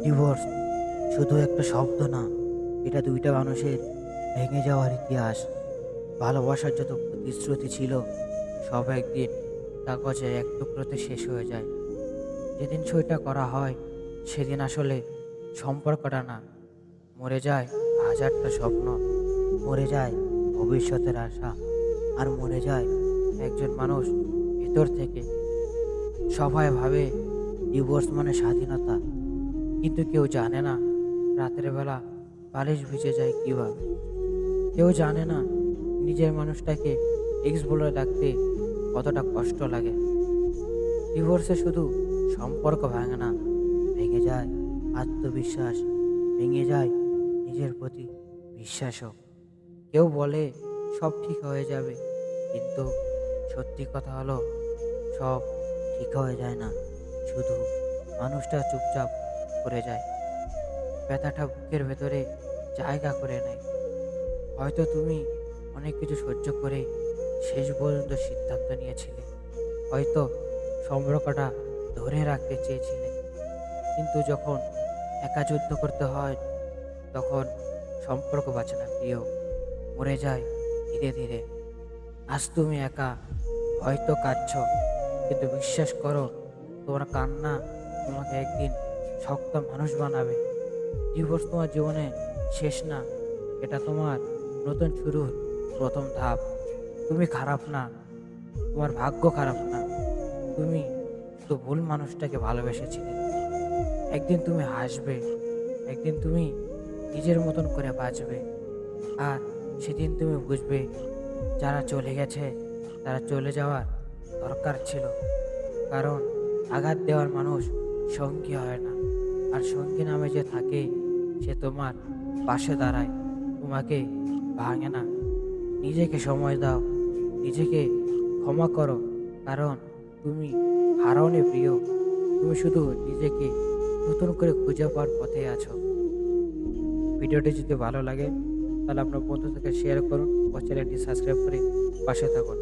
Divorce শুধু একটা শব্দ না, এটা দুইটা মানুষের ভেঙে যাওয়ার ইতিহাস। ভালোবাসার যত প্রতিশ্রুতি ছিল সব একদিন কাগজে এক টুকরোতে শেষ হয়ে যায়। যেদিন সইটা করা হয় সেদিন আসলে সম্পর্কটা না, মরে যায় হাজারটা স্বপ্ন, মরে যায় ভবিষ্যতের আশা, আর মরে যায় একজন মানুষ ভেতর থেকে। সবাই ভাবে ডিভোর্স মানে স্বাধীনতা, কিন্তু কেউ জানে না রাতের বেলা বালিশ ভিজে যায় কিভাবে। কেউ জানে না নিজের মানুষটাকে এক্স বলে ডাকতে কতটা কষ্ট লাগে। ডিভোর্সে শুধু সম্পর্ক ভাঙে না, ভেঙে যায় আত্মবিশ্বাস, ভেঙে যায় নিজের প্রতি বিশ্বাসও। কেউ বলে সব ঠিক হয়ে যাবে, কিন্তু সত্যি কথা হলো সব ঠিক হয়ে যায় না, শুধু মানুষটা চুপচাপ করে যায়। ব্যথাটা বুকের ভেতরে জায়গা করে নেয়। হয়তো তুমি অনেক কিছু সহ্য করে শেষ পর্যন্ত সিদ্ধান্ত নিয়েছিলে, হয়তো সম্পর্কটা ধরে রাখতে চেয়েছিলে, কিন্তু যখন একা যুদ্ধ করতে হয় তখন সম্পর্ক বাঁচে না প্রিয়, মরে যায় ধীরে ধীরে। আজ তুমি একা, হয়তো কাঁদছ, কিন্তু বিশ্বাস করো তোমার কান্না তোমাকে একদিন শক্ত মানুষ বানাবে। ডিভোর্স তোমার জীবনে শেষ না, এটা তোমার নতুন শুরুর প্রথম ধাপ। তুমি খারাপ না, তোমার ভাগ্য খারাপ না, তুমি তো ভুল মানুষটাকে ভালোবেসেছিলে। একদিন তুমি হাসবে, একদিন তুমি নিজের মতন করে বাঁচবে, আর সেদিন তুমি বুঝবে যারা চলে গেছে তারা চলে যাওয়ার দরকার ছিল। কারণ আঘাত দেওয়ার মানুষ সঙ্গী হয় না, আর সঙ্গী নামে যে থাকে সে তোমার পাশে দাঁড়ায়, তোমাকে ভাঙে না। নিজেকে সময় দাও, নিজেকে ক্ষমা করো, কারণ তুমি হারাওনি প্রিয়, তুমি শুধু নিজেকে নতুন করে খুঁজে পাওয়ার পথে আছো। ভিডিওটি যদি ভালো লাগে তাহলে আপনার বন্ধুদেরকে শেয়ার করুন ও চ্যানেলটি সাবস্ক্রাইব করে পাশে থাকুন।